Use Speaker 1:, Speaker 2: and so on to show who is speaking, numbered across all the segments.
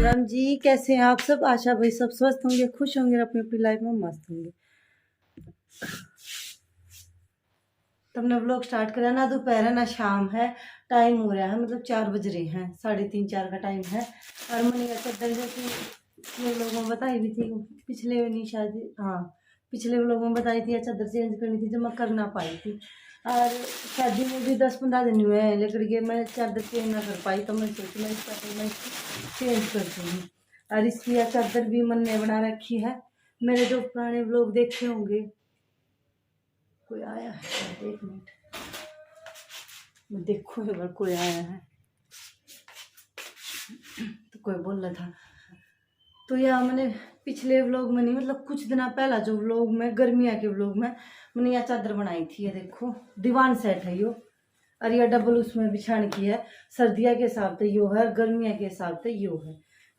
Speaker 1: राम जी, कैसे हैं आप सब। आशा भाई सब स्वस्थ होंगे, खुश होंगे और अपनी अपनी लाइफ में मस्त होंगे। तुमने व्लॉग स्टार्ट करा ना, दोपहर है ना शाम है, टाइम हो रहा है मतलब 4 बज रहे हैं, 3:30-4 का टाइम है। और मैंने चद्दर जैसे लोगों में बताई भी थी पिछले, नहीं शायद, हाँ पिछले व्लॉग में बताई थी, चद्दर चेंज करनी थी जो मैं कर ना पाई थी। और शादी में भी 10-15 दिन हुए हैं, लेकिन ये मैं चादर चेंज ना कर पाई, तो मैं सोची मैं इसका तो मैं इसकी चेंज करती हूँ। और इसकी यह चादर भी मन ने बना रखी है। मेरे जो पुराने व्लॉग देखे होंगे, कोई आया है, एक मिनट मैं देखो अगर कोई आया है तो कोई बोल रहा था। तो यह मैंने पिछले व्लॉग में नहीं, मतलब कुछ दिन पहला जो व्लॉग में, गर्मिया के व्लॉग में मैंने यह चादर बनाई थी। ये देखो दीवान सेट है यो, और यह डबल उसमें बिछाने की है। सर्दिया के हिसाब से यो है, गर्मिया के हिसाब से यो है।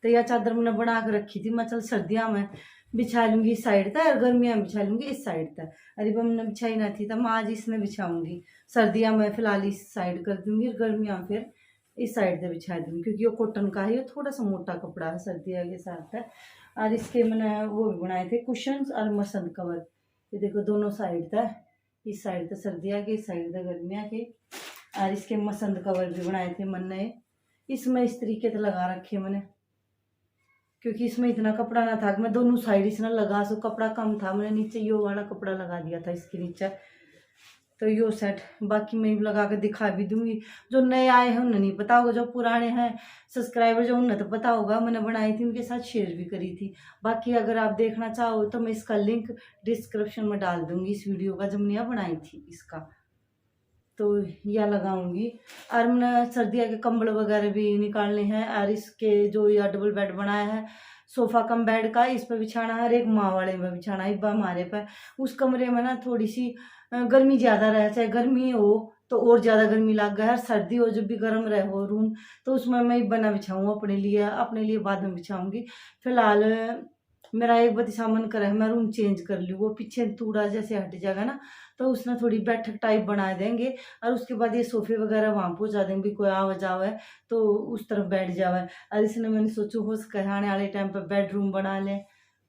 Speaker 1: तो यह चादर मैंने बना कर रखी थी, मैं चल सर्दियाँ में बिछा लूंगी इस साइड तक और गर्मियाँ में बिछा लूंगी इस साइड तक। अरे वो मैंने बिछाई ना थी, तो मैं आज इसमें बिछाऊंगी। सर्दियाँ में फिलहाल इस साइड कर दूंगी और गर्मियाँ में फिर इस साइड से बिछा दूंगी, क्योंकि ये कॉटन का है, ये थोड़ा सा मोटा कपड़ा है सर्दियों के साथ है। और इसके मैंने वो भी बनाए थे कुशन और मसंद कवर। ये देखो दोनों साइड था, इस साइड से सर्दियाँ के, इस साइड से गर्मियाँ के। और इसके मसंद कवर भी बनाए थे मैंने, इसमें इस तरीके से लगा रखे मैंने, क्योंकि इसमें इतना कपड़ा ना था कि मैं दोनों साइड इसने लगा सो, कपड़ा कम था, मैंने नीचे यो वाला कपड़ा लगा दिया था इसके नीचे। तो यो सेट बाकी मैं लगा कर दिखा भी दूंगी। जो नए आए हैं उन्हें नहीं पता होगा, जो पुराने हैं सब्सक्राइबर जो उन्हें तो पता होगा, मैंने बनाई थी उनके साथ शेयर भी करी थी। बाकी अगर आप देखना चाहो तो मैं इसका लिंक डिस्क्रिप्शन में डाल दूंगी, इस वीडियो का जब मैंने बनाई थी इसका, तो यह लगाऊंगी। और मैंने सर्दियों के कंबल वगैरह भी निकालने हैं। और इसके जो यह डबल बेड बनाया है, सोफा कम बेड का, इस पर बिछाना है और एक माँ वाले में बिछाना है, इब्बा हमारे पर। उस कमरे में ना थोड़ी सी गर्मी ज़्यादा रहे, चाहे गर्मी हो तो और ज़्यादा गर्मी लग गया है, सर्दी हो जब भी गर्म रहे हो रूम, तो उसमें मैं इब्बा ना बिछाऊँ अपने लिए बाद में बिछाऊँगी। फिलहाल मेरा एक बतीसा मन करे है मैं रूम चेंज कर लूँ, वो पीछे तूड़ा जैसे हट जाएगा ना, तो उसने थोड़ी बैठक टाइप बना देंगे। और उसके बाद ये सोफे वगैरह वहाँ पहुँचा देंगे, कोई आवा जावे तो उस तरफ बैठ जावे। और इसलिए मैंने सोचो हो सके आने वाले टाइम पर बेडरूम बना लें,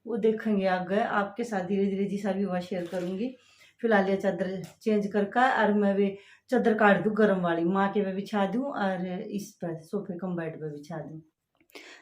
Speaker 1: वो देखेंगे आगे, आपके साथ धीरे धीरे जैसा भी हुआ शेयर करूँगी। फिलहाल ये चादर चेंज करके और मैं भी चादर काट दूँ गर्म वाली, माँ के पे बिछा दूँ और इस पर सोफे कम बेड पर बिछा दूँ।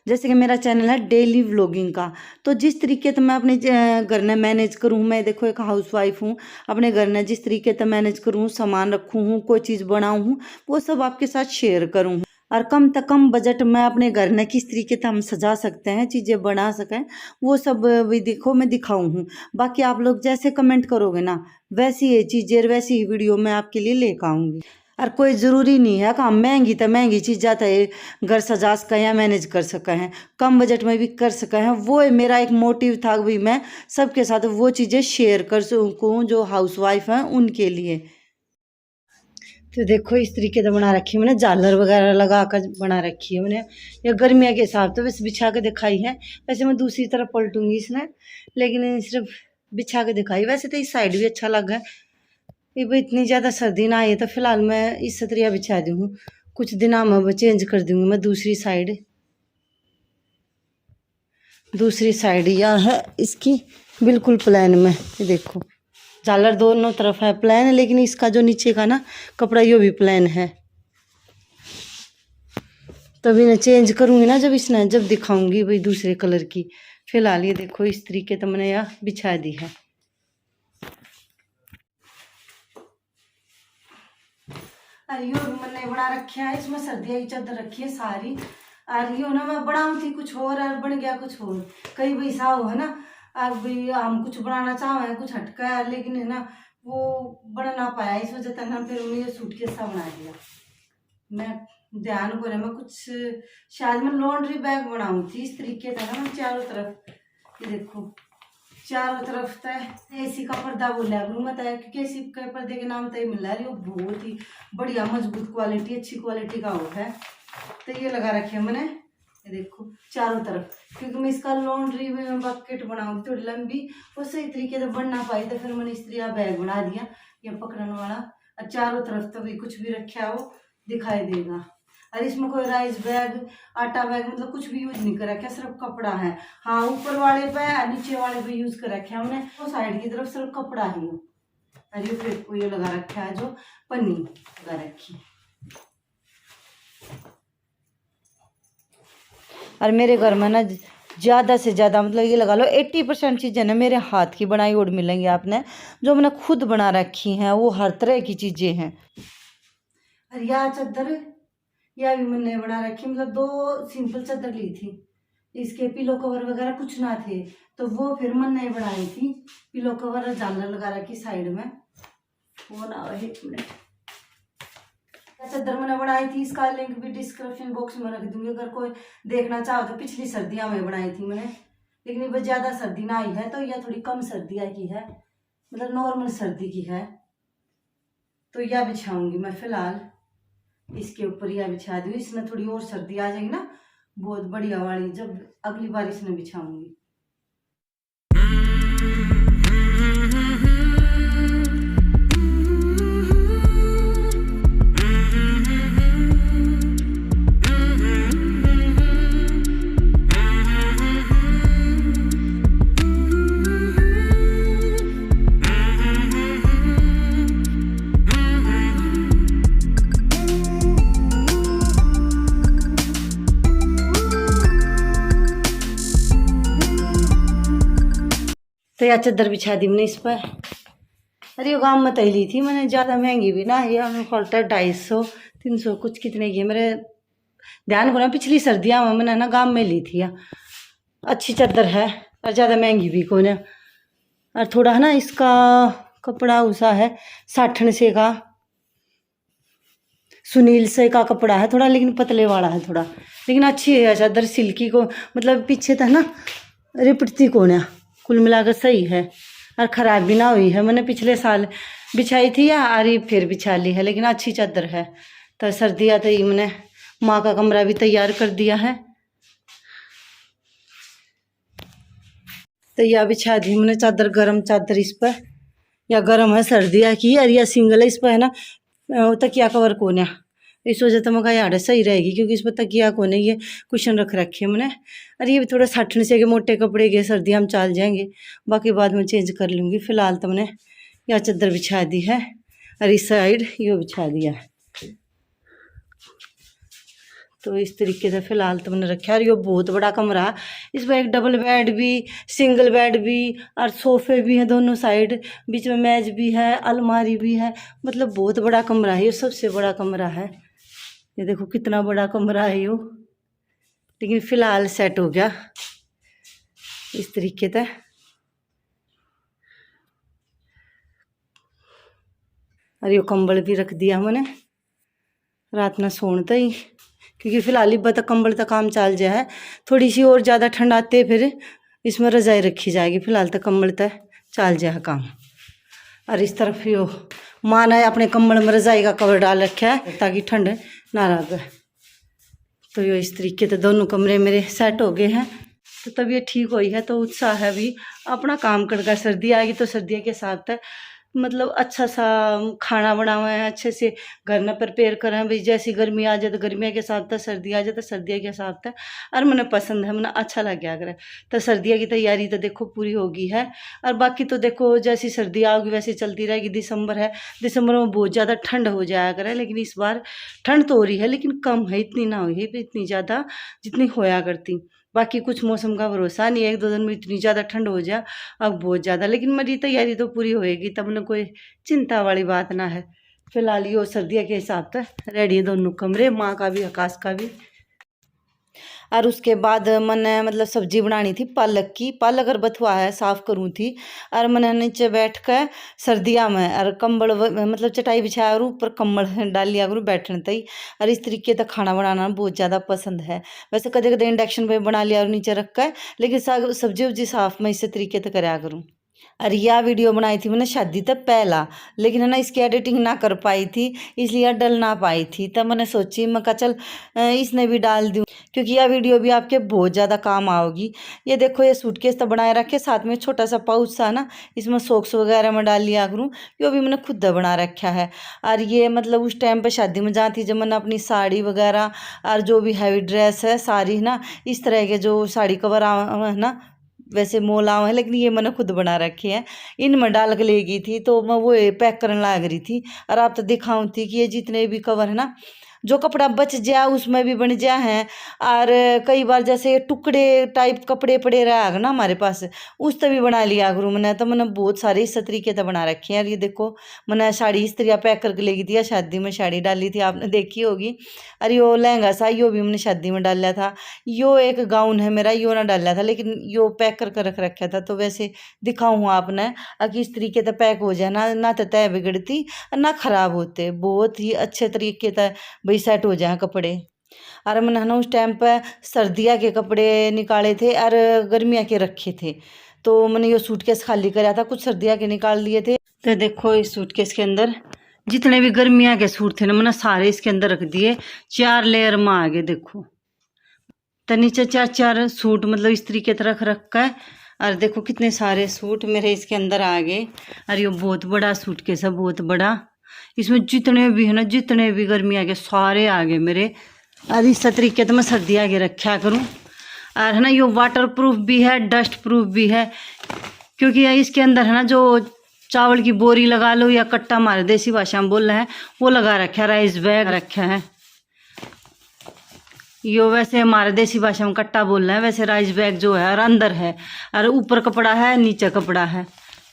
Speaker 1: जैसे कि मेरा चैनल है डेली व्लॉगिंग का, तो जिस तरीके से मैं अपने घर ने मैनेज करूँ, मैं देखो एक हाउसवाइफ हूँ, अपने घर ने जिस तरीके से मैनेज करूँ, सामान रखूँ हूँ, कोई चीज़ बनाऊँ हूँ, वो सब आपके साथ शेयर करूँ। और कम से कम बजट में अपने घर ने किस तरीके से हम सजा सकते हैं, चीज़ें बना सकें, वो सब भी देखो मैं दिखाऊँ हूँ। बाकी आप लोग जैसे कमेंट करोगे ना, वैसी ये चीज़ें वैसी ही वीडियो मैं आपके लिए लेकर आऊँगी। और कोई ज़रूरी नहीं है कि हम महंगी तो महंगी चीज़ जाता है घर सजा सकें या मैनेज कर सकें हैं, कम बजट में भी कर सकें हैं। वो मेरा एक मोटिव था भाई मैं सबके साथ वो चीज़ें शेयर कर सकूँ जो हाउसवाइफ हैं उनके लिए। तो देखो इस तरीके से बना रखी है मैंने, झालर वगैरह लगा कर बना रखी है मैंने, ये गर्मियों के हिसाब से बस बिछा के दिखाई है। वैसे मैं दूसरी तरफ पलटूंगी इसने, लेकिन सिर्फ बिछा के दिखाई। वैसे तो इस साइड भी अच्छा लगा है, ये भाई इतनी ज़्यादा सर्दी ना आई है, तो फिलहाल मैं इस सतरिया बिछा दी हूँ, कुछ दिनों में चेंज कर दूँगी मैं दूसरी साइड या है इसकी बिल्कुल प्लान में। ये देखो झालर दोनों तरफ है प्लान, लेकिन इसका जो नीचे का ना कपड़ा ये भी प्लान है। तभी मैं चेंज करूँगी ना जब दिखाऊंगी भाई दूसरे कलर की। फिलहाल ये देखो इस तरीके तो मैंने यह बिछा दी है। और यो मैंने बना रखा है, इसमें सर्दियों की चादर रखी है सारी। और यो ना मैं बनाऊँ थी कुछ और बन गया कुछ और, कई भाई सा हो है ना, अब भाई हम कुछ बनाना चाहे कुछ हटका है, लेकिन है ना वो बन ना पाया, इस वजह से ना फिर उन्हें सूट के सा बना दिया। मैं ध्यान को मैं कुछ शायद मैं लॉन्ड्री बैग बनाऊँ थी इस तरीके का ना, चारों तरफ ये देखो चारों तरफ तय एसी का पर्दा बोला करूँ मैं तय, क्योंकि एसी के पर्दे के नाम तय मिल रहा है, वो बहुत ही बढ़िया मजबूत क्वालिटी अच्छी क्वालिटी का वो है। तो ये लगा रखे है मैंने, ये देखो चारों तरफ, क्योंकि मैं इसका लॉन्ड्री में बकेट बनाऊंगी थोड़ी लंबी, वो सही तरीके से बन ना पाई, तो फिर मैंने इस तरह बैग बना दिया ये पकड़ने वाला। और चारों तरफ तो भी कुछ भी रखा हो दिखाई देगा। और इसमें कोई राइस बैग, आटा बैग मतलब कुछ भी यूज नहीं कर रखा, सिर्फ कपड़ा है। हाँ, ऊपर वाले पे नीचे वाले पे यूज कर रखे हमने, वो साइड की तरफ सिर्फ कपड़ा ही हो। और ये फिर को ये लगा रखा है, जो पन्नी लगा रखी है। और मेरे घर में ना ज़्यादा से ज़्यादा मतलब ये लगा लो 80% चीज़ें ना मेरे हाथ की बनाई और मिलेंगी आपने, जो मैंने खुद बना रखी हैं, वो हर तरह की चीज़ें हैं। और यह चादर यह भी मैंने बना रखी, मतलब 2 सिंपल चादर ली थी, इसके पिलो कवर वगैरह कुछ ना थे, तो वो फिर मैंने बनाई थी। पिलो कवर झालर लगा रखी साइड में, वो ना 1 मिनट। चादर मैंने बनाई थी, इसका लिंक भी डिस्क्रिप्शन बॉक्स में रख दूंगी, अगर कोई देखना चाहो तो। पिछली सर्दियां में बनाई थी मैंने, लेकिन ये ज़्यादा सर्दी ना आई है, तो यह थोड़ी कम सर्दियाँ की है, मतलब नॉर्मल सर्दी की है। तो यह बिछाऊंगी मैं फिलहाल, इसके ऊपर यह बिछा दूँ, इसमें थोड़ी और सर्दी आ जाएगी ना बहुत बढ़िया वाली, जब अगली बार इसमें बिछाऊंगी। तो यह चादर बिछा दी मैंने इस पर। अरे ये गाँव में तय ली थी मैंने, ज़्यादा महंगी भी ना, ये हमें पड़ता है 250 300 कुछ कितने की, मेरे ध्यान को ना पिछली सर्दियाँ में मैंने ना गाँव में ली थी। अच्छी चादर है और ज़्यादा महंगी भी कौन है। और थोड़ा है ना इसका कपड़ा उसा है साठन से का, सुनील से का कपड़ा है थोड़ा, लेकिन पतले वाला है थोड़ा, लेकिन अच्छी है चादर, सिल्की को मतलब पीछे था ना रिपटती कौन है, कुल मिलाकर सही है और ख़राब भी ना हुई है। मैंने पिछले साल बिछाई थी या आरी फिर बिछा ली है, लेकिन अच्छी चादर है। तो सर्दियाँ तो ये मैंने माँ का कमरा भी तैयार कर दिया है, तो यह बिछा दी मैंने चादर, गरम चादर इस पर, या गरम है सर्दियाँ की, और यह सिंगल है, इस पर है ना तकिया कवर कोने, इस वजह से मैं कहा यार सही रहेगी, क्योंकि इस पर तकिया कोने ये कुशन रख रखे हैं मैंने। और ये भी थोड़ा साठन से के मोटे कपड़े के सर्दियाँ हम चाल जाएंगे, बाकी बाद में चेंज कर लूँगी। फिलहाल तो मैंने यह चादर बिछा दी है और इस साइड ये बिछा दिया है, तो इस तरीके से फिलहाल तो मैंने रखा। और ये बहुत बड़ा कमरा है, इसमें एक डबल बेड भी, सिंगल बेड भी और सोफे भी हैं दोनों साइड, बीच में मेज भी है, अलमारी भी है, मतलब बहुत बड़ा कमरा है, ये सबसे बड़ा कमरा है। ये देखो कितना बड़ा कमरा है यो, लेकिन फिलहाल सेट हो गया इस तरीके से। और ये कंबल भी रख दिया मैंने रात में सोने ही, क्योंकि फिलहाल इब्बा तक कंबल तक काम चल जाए है, थोड़ी सी और ज़्यादा ठंड आते फिर इसमें रजाई रखी जाएगी, फिलहाल तक कंबल तक चल जाए काम। और इस तरफ यो माँ ने अपने कंबल में रजाई का कवर डाल रखा है ताकि ठंड ना लगे। तो ये इस तरीके से दोनों कमरे मेरे सेट हो गए हैं, तो तबीयत ठीक हुई है, तो उत्साह है भी अपना काम करके। सर्दी आएगी तो सर्दियों के साथ मतलब अच्छा सा खाना बनावे हैं, अच्छे से घर में प्रिपेयर करें भाई, जैसी गर्मी आ जाए तो गर्मियों के हिसाब से, सर्दी आ जाए तो सर्दियों के हिसाब से। और मैंने पसंद है, मैंने अच्छा लग गया करे। तो सर्दियों की तैयारी तो देखो पूरी होगी है, और बाकी तो देखो जैसी सर्दी आओगी वैसे चलती रहेगी। दिसंबर है, दिसंबर में बहुत ज़्यादा ठंड हो जाया करे, लेकिन इस बार ठंड तो हो रही है लेकिन कम है, इतनी ना हुई है इतनी ज़्यादा जितनी होया करती। बाकी कुछ मौसम का भरोसा नहीं है, 1-2 दिन में इतनी ज़्यादा ठंड हो जाए अब बहुत ज़्यादा, लेकिन मेरी तैयारी तो पूरी होएगी, तब ना कोई चिंता वाली बात ना है। फिलहाल ये सर्दियों के हिसाब से रेडी है दोनों कमरे, माँ का भी आकाश का भी। और उसके बाद मैंने मतलब सब्जी बनानी थी पालक की, पालक और बथुआ है साफ़ करूँ थी। और मैंने नीचे बैठ कर सर्दियाँ में और कंबल मतलब चटाई बिछाया और ऊपर कंबल डाल लिया करूँ बैठने तक। और इस तरीके का खाना बनाना बहुत ज़्यादा पसंद है। वैसे कदे कदे इंडक्शन पे बना लिया और नीचे रख कर, लेकिन सब्जी उब्जी साफ़ मैं इसी तरीके से कराया करूँ। और यह वीडियो बनाई थी मैंने शादी तक पहला, लेकिन है ना इसकी एडिटिंग ना कर पाई थी, इसलिए डल ना पाई थी। तब मैंने सोची मैं कहा चल इसने भी डाल दूँ, क्योंकि यह वीडियो भी आपके बहुत ज़्यादा काम आओगी। ये देखो ये सूटकेस तो बनाए रखे, साथ में छोटा सा पाउच सा ना, इसमें सॉक्स वगैरह में डाल लिया करूँ, ये भी मैंने खुद बना रखा है। और ये मतलब उस टाइम पर शादी में जहाँ थी, जब मैंने अपनी साड़ी वगैरह और जो भी हैवी ड्रेस है सारी ना, इस तरह के जो साड़ी कवर है ना, वैसे मोल आव है, लेकिन ये मैंने खुद बना रखे हैं। इनमें डाल के ले गई थी, तो मैं वो पैक करने लग रही थी। और आप तो दिखाऊँ थी कि ये जितने भी कवर है ना, जो कपड़ा बच जाए उसमें भी बन जाए हैं। और कई बार जैसे टुकड़े टाइप कपड़े पड़े रहा ना हमारे पास, उस तरह भी बना लिया करूँ मैंने। तो मैंने बहुत सारे इस तरीके से बना रखे हैं। और ये देखो मैंने साड़ी इस तरह पैक करके ले गई थी, शादी में साड़ी डाली थी, आपने देखी होगी। और यो लहंगा सा यो भी मैंने शादी में डाला था। यो एक गाउन है मेरा, यो ना डाला था, लेकिन यो पैक करके रख रखा था। तो वैसे दिखाऊँ आपने कि इस तरीके से पैक हो जाए ना, ना तो तय बिगड़ती ना खराब होते, बहुत ही अच्छे तरीके से भाई सेट हो जाए कपड़े। और मैंने ना उस टाइम पर सर्दियाँ के कपड़े निकाले थे और गर्मियाँ के रखे थे। तो मैंने ये सूटकेस खाली कराया था, कुछ सर्दियाँ के निकाल लिए थे। तो देखो इस सूटकेस के अंदर जितने भी गर्मियाँ के सूट थे ना, मैंने सारे इसके अंदर रख दिए। 4 लेयर में आ गए देखो। तो नीचे 4 सूट मतलब इस तरीके से रख रखा है। और देखो कितने सारे सूट मेरे इसके अंदर आ गए। और ये बहुत बड़ा सूटकेस है, बहुत बड़ा। इसमें जितने भी है ना, जितने भी गर्मी आ गए सारे आ गए मेरे। और इस तरीके तो मैं सर्दी आगे रखा करूँ। और है ना ये वाटर प्रूफ भी है, डस्ट प्रूफ भी है, क्योंकि इसके अंदर है ना जो चावल की बोरी लगा लो या कट्टा, हमारे देसी भाषा में बोल रहे हैं, वो लगा रखा है। राइस बैग रखा है यो, वैसे हमारे देसी भाषा में कट्टा बोल रहे हैं, वैसे राइस बैग जो है और अंदर है, और ऊपर कपड़ा है नीचे कपड़ा है।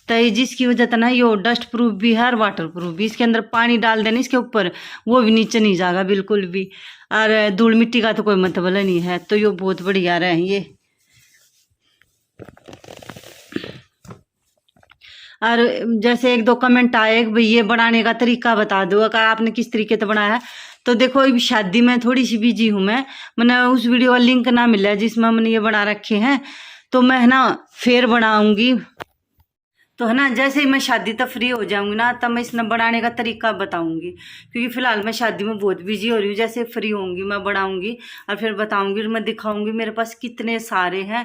Speaker 1: तो जिसकी वजह से ना यो डस्ट प्रूफ भी है और वाटर प्रूफ भी। इसके अंदर पानी डाल देना इसके ऊपर, वो भी नीचे नहीं जाएगा बिल्कुल भी। और धूल मिट्टी का तो कोई मतलब नहीं है। तो यो बहुत बढ़िया रहे ये। और जैसे 1-2 कमेंट आए कि भाई ये बनाने का तरीका बता दो, अगर आपने किस तरीके से बनाया है। तो देखो अभी शादी में थोड़ी सी बिजी हूँ मैंने उस वीडियो का लिंक ना मिला है जिसमें मैंने ये बना रखे हैं। तो मैं है ना फिर बनाऊंगी। तो है ना जैसे ही मैं शादी तक फ्री हो जाऊंगी ना, तब मैं इसमें बनाने का तरीका बताऊंगी, क्योंकि फिलहाल मैं शादी में बहुत बिजी हो रही हूँ। जैसे फ्री होंगी मैं बनाऊंगी और फिर बताऊंगी और मैं दिखाऊंगी मेरे पास कितने सारे हैं।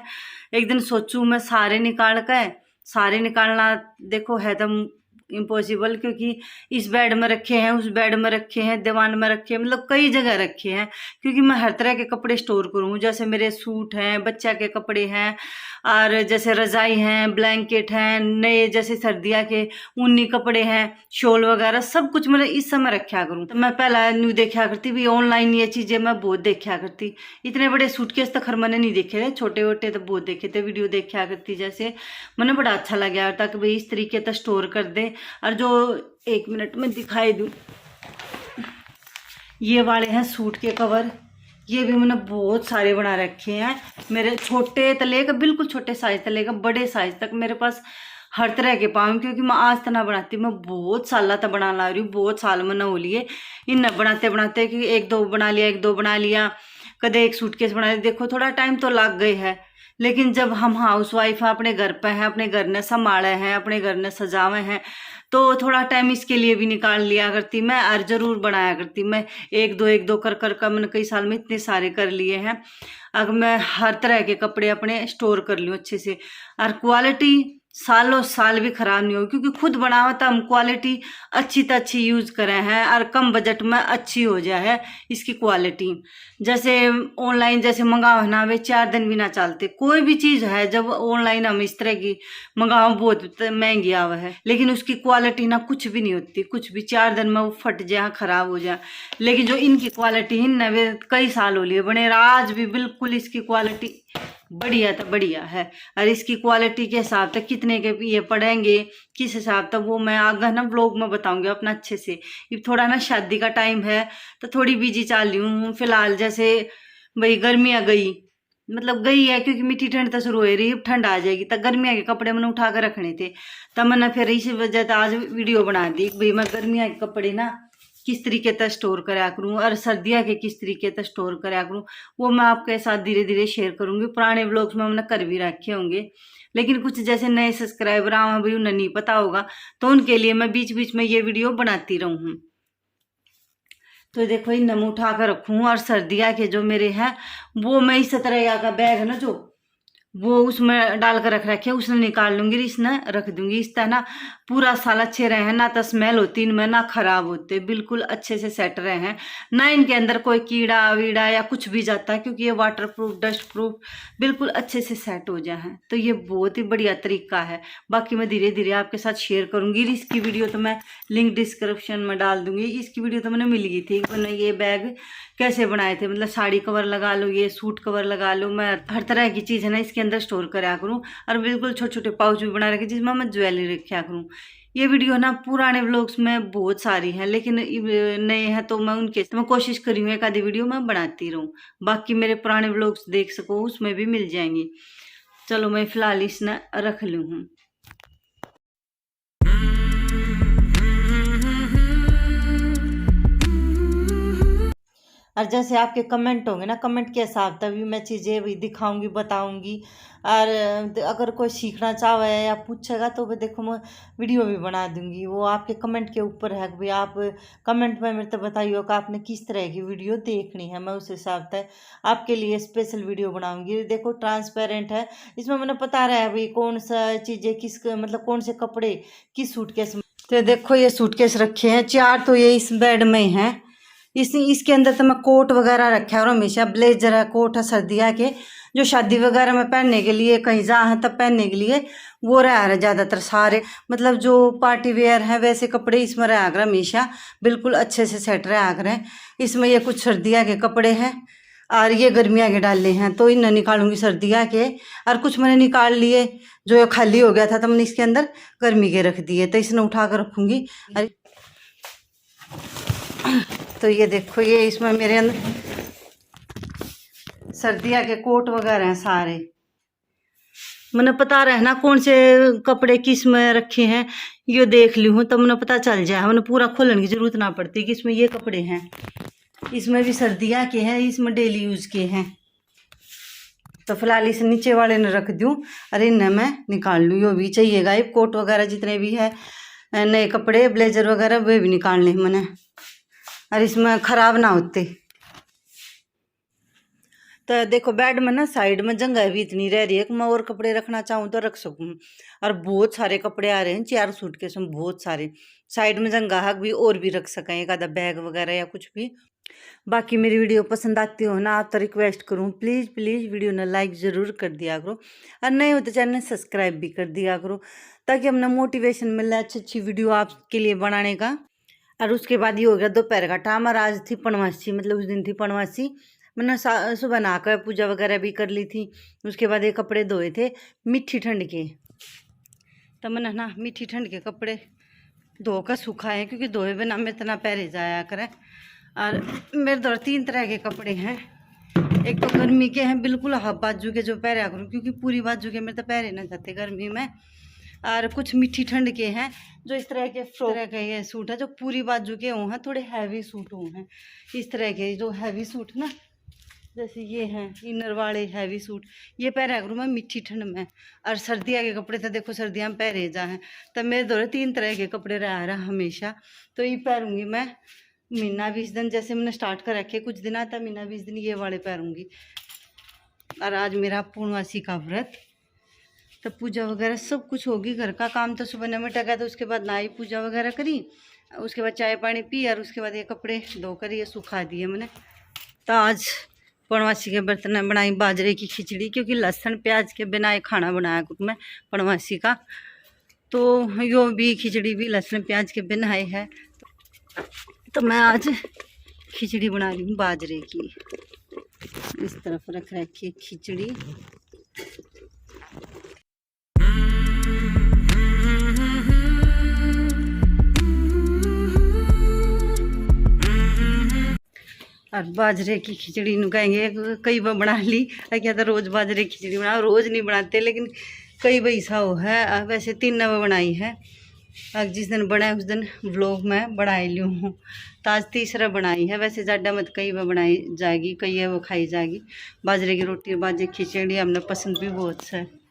Speaker 1: एक दिन सोचूं मैं सारे निकालना देखो है तो इम्पॉसिबल, क्योंकि इस बेड में रखे हैं, उस बेड में रखे हैं, दीवान में रखे हैं, मतलब कई जगह रखे हैं। क्योंकि मैं हर तरह के कपड़े स्टोर करूँ, जैसे मेरे सूट हैं, बच्चा के कपड़े हैं, और जैसे रजाई हैं, ब्लैंकेट हैं, नए जैसे सर्दियाँ के ऊनी कपड़े हैं, शॉल वगैरह सब कुछ मैंने इस समय रखा करूँ। तो मैं पहला न्यू देखा करती भी ऑनलाइन, ये चीज़ें मैं बहुत देखा करती। इतने बड़े सूटकेस तो खैर मैंने नहीं देखे थे, छोटे छोटे तो बहुत देखे थे, वीडियो देखा करती। जैसे मैंने बड़ा अच्छा लगा था कि भाई इस तरीके से स्टोर कर दे। और जो 1 मिनट में दिखाई दूँ, ये वाले हैं सूट के कवर। ये भी मैंने बहुत सारे बना रखे हैं, मेरे छोटे तले का, बिल्कुल छोटे साइज तले का बड़े साइज तक मेरे पास हर तरह के पाऊँ। क्योंकि मैं आज तना बनाती, मैं बहुत साल तक बना ला रही हूँ, बहुत साल मैंने हो लिए इन बनाते बनाते, कि 1-2 बना लिया कदे एक सूटकेस बना लिया। देखो थोड़ा टाइम तो लग गई है, लेकिन जब हम हाउस वाइफ हैं, अपने घर पे हैं, अपने घर ने संभाले हैं, अपने घर ने सजावे हैं, तो थोड़ा टाइम इसके लिए भी निकाल लिया करती मैं, और ज़रूर बनाया करती मैं। 1-2 कर मैंने कई साल में इतने सारे कर लिए हैं। अब मैं हर तरह के कपड़े अपने स्टोर कर लूँ अच्छे से, और क्वालिटी सालों साल भी ख़राब नहीं होगी, क्योंकि खुद बनावा तो हम क्वालिटी अच्छी तो अच्छी यूज़ करें हैं, और कम बजट में अच्छी हो जाए है इसकी क्वालिटी। जैसे ऑनलाइन जैसे मंगाओ ना, वे 4 दिन भी ना चलते। कोई भी चीज़ है जब ऑनलाइन हम इस तरह की मंगाओ, बहुत महंगी आवा है, लेकिन उसकी क्वालिटी ना कुछ भी नहीं होती, कुछ भी 4 दिन में वो फट जाए, ख़राब हो जाए। लेकिन जो इनकी क्वालिटी है ना, वे कई साल हो लिए बने, आज भी बिल्कुल इसकी क्वालिटी बढ़िया तो बढ़िया है। और इसकी क्वालिटी के हिसाब तक कितने के ये पड़ेंगे, किस हिसाब तक, वो मैं आगे ना ब्लॉग में बताऊंगी अपना अच्छे से। ये थोड़ा ना शादी का टाइम है तो थोड़ी बिजी चल रही हूँ फिलहाल। जैसे भाई गर्मियाँ गई, मतलब गई है, क्योंकि मीठी ठंड तो शुरू हो रही, ठंड आ जाएगी तो गर्मियाँ के कपड़े मैंने उठा कर रखने थे। तब मैंने फिर इसी वजह से आज वीडियो बना दी भाई मैं गर्मियाँ के कपड़े ना किस तरीके तक स्टोर करा करूँ और सर्दियाँ के किस तरीके तक स्टोर करा करूँ, वो मैं आपके साथ धीरे धीरे शेयर करूँगी। पुराने व्लॉग्स में हमने कर भी रखे होंगे, लेकिन कुछ जैसे नए सब्सक्राइबर आए भाई उन्हें नहीं पता होगा, तो उनके लिए मैं बीच बीच में ये वीडियो बनाती रहूँ। तो देखो इन नमू उठा कर रखूँ, और सर्दियाँ के जो मेरे हैं वो मैं इस तरह का बैग है ना जो वो उसमें डाल कर रख रखे, उसने निकाल लूंगी, इसने रख दूंगी। इस तरह ना पूरा साल अच्छे रहे हैं, ना तो स्मेल होती इनमें ना खराब होते, बिल्कुल अच्छे से सेट रहे हैं, ना इनके अंदर कोई कीड़ा वीड़ा या कुछ भी जाता है, क्योंकि ये वाटर प्रूफ डस्ट प्रूफ बिल्कुल अच्छे से सेट हो जाए हैं। तो ये बहुत ही बढ़िया तरीका है। बाकी मैं धीरे धीरे आपके साथ शेयर करूंगी। इसकी वीडियो तो मैं लिंक डिस्क्रिप्शन में डाल दूंगी। इसकी वीडियो तो मैंने मिल गई थी, मैंने ये बैग कैसे बनाए थे, मतलब साड़ी कवर लगा लो, ये सूट कवर लगा लो, मैं हर तरह की चीज़ है ना इसके अंदर स्टोर करा करूँ, और बिल्कुल छोटे छोटे पाउच भी बना रखे जिसमें मैं ज्वेलरी रखा करूँ। ये वीडियो ना पुराने व्लॉग्स में बहुत सारी हैं, लेकिन नए हैं तो मैं उनके मैं कोशिश करी हूँ एक आधी वीडियो मैं बनाती रहूँ। बाकी मेरे पुराने व्लॉग्स देख सको उसमें भी मिल जाएंगी। चलो मैं फिलहाल इसने रख लूँ हूँ। और जैसे आपके कमेंट होंगे ना, कमेंट के हिसाब तभी मैं चीज़ें भी दिखाऊंगी बताऊंगी। और अगर कोई सीखना चाहे या पूछेगा तो मैं देखो मैं वीडियो भी बना दूंगी, वो आपके कमेंट के ऊपर है। भाई आप कमेंट में मेरे तो बताइए कि आपने किस तरह की वीडियो देखनी है, मैं उस हिसाब से आपके लिए स्पेशल वीडियो बनाऊंगी। देखो ट्रांसपेरेंट है, इसमें मैंने बता रहा है भाई कौन सा चीज़ें किस मतलब कौन से कपड़े किस सूटकेस में। तो देखो ये सूटकेस रखे हैं 4, तो ये इस बेड में है। इसके अंदर तो मैं कोट वगैरह रखा है, और हमेशा ब्लेजर है, कोट है सर्दियाँ के, जो शादी वगैरह में पहनने के लिए कहीं जा है तब पहनने के लिए वो रहा है ज़्यादातर सारे, मतलब जो पार्टी वेयर है वैसे कपड़े इसमें रहा कर हमेशा बिल्कुल अच्छे से सेट रहा करें। इसमें ये कुछ सर्दियाँ के कपड़े हैं और ये गर्मियाँ के डाले हैं, तो इन्हें निकालूंगी सर्दियाँ के। और कुछ मैंने निकाल लिए जो ये खाली हो गया था तो मैंने इसके अंदर गर्मी के रख दिए, तो इसने उठा कर रखूँगी। तो ये देखो ये इसमें मेरे अंदर सर्दियाँ के कोट वगैरह हैं सारे। मैंने पता रहे ना कौन से कपड़े किस में रखे हैं, ये देख ली हूँ तो मैंने पता चल जाए, मैंने पूरा खोलने की जरूरत ना पड़ती कि इसमें ये कपड़े हैं, इसमें भी सर्दियाँ के हैं, इसमें डेली यूज के हैं। तो फिलहाल इस नीचे वाले ने रख दूँ और इन्हें मैं निकाल लूँ। यो भी चाहिएगा, ये कोट वगैरह जितने भी है नए कपड़े ब्लेजर वगैरह वे भी निकालने मैंने, और इसमें ख़राब ना होते। तो देखो बेड में ना साइड में जगह भी इतनी रह रही है कि मैं और कपड़े रखना चाहूँ तो रख सकूँ, और बहुत सारे कपड़े आ रहे हैं 4 सूटकेस में, बहुत सारे साइड में जगह है भी और भी रख सकें एक आधा बैग वगैरह या कुछ भी। बाकी मेरी वीडियो पसंद आती हो ना आप तो रिक्वेस्ट करूँ प्लीज़ प्लीज़ वीडियो ने लाइक ज़रूर कर दिया करो, और नए हो तो चैनल सब्सक्राइब भी कर दिया करो, ताकि हमने मोटिवेशन मिले अच्छी अच्छी वीडियो आपके लिए बनाने का। और उसके बाद ये हो गया दोपहर का टाइम, और आज थी पूर्णमासी, मतलब उस दिन थी पूर्णमासी। मैंने सुबह नहाकर पूजा वगैरह भी कर ली थी। उसके बाद ये कपड़े धोए थे मीठी ठंड के, तो मैंने ना मीठी ठंड के कपड़े धोकर सुखाए, क्योंकि धोए बिना में इतना पहरे जाया करें। और मेरे दौर 3 तरह के कपड़े हैं, एक तो गर्मी के हैं बिल्कुल हाफ बाजू के जो पहरा करूँ, क्योंकि पूरी बाजू के मेरे तो पहरे ना जाते गर्मी में। और कुछ मीठी ठंड के हैं जो इस तरह के फ्रॉक तरह के ये सूट है जो पूरी बाजू के हों हैं, थोड़े हैवी सूट हों हैं, इस तरह के जो हैवी सूट ना जैसे ये हैं इनर वाले हैवी सूट, ये पहरा करूँ मैं मीठी ठंड में। और सर्दियाँ के कपड़े तो देखो सर्दियाँ में पहरे जा हैं, तब मेरे दौरे 3 तरह के कपड़े रहा हमेशा, तो ये पहनूंगी मैं महीना 20 दिन, जैसे मैंने स्टार्ट कर रखे कुछ दिन आता महीना 20 दिन ये वाले पहनूंगी। और आज मेरा पूर्णमासी का व्रत, तो पूजा वगैरह सब कुछ होगी, घर का काम तो सुबह निपटा गया, तो उसके बाद नहाई पूजा वगैरह करी, उसके बाद चाय पानी पी, और उसके बाद ये कपड़े धोकर ये सुखा दिए मैंने। तो आज पूर्णमासी के बर्तन में बनाई बाजरे की खिचड़ी, क्योंकि लहसुन प्याज के बिना खाना बनाया कुछ मैं पूर्णमासी का, तो यो भी खिचड़ी भी लहसुन प्याज के बिना ही है, तो मैं आज खिचड़ी बना रही हूँ बाजरे की। इस तरफ रख रखी खिचड़ी। और बाजरे की खिचड़ी कहेंगे कई बार बना ली, क्या था रोज़ बाजरे की खिचड़ी बनाओ, रोज़ नहीं बनाते, लेकिन कई बार ऐसा हो है। वैसे 3 नवा बनाई है, अब जिस दिन बनाए उस दिन व्लॉग में बनाई ली हूँ। तो आज तीसरा बनाई है। वैसे ज़्यादा मत कई बार बनाई जाएगी, कई है वो खाई जाएगी। बाजरे की रोटी, बाजरे की खिचड़ी हमने पसंद भी बहुत है।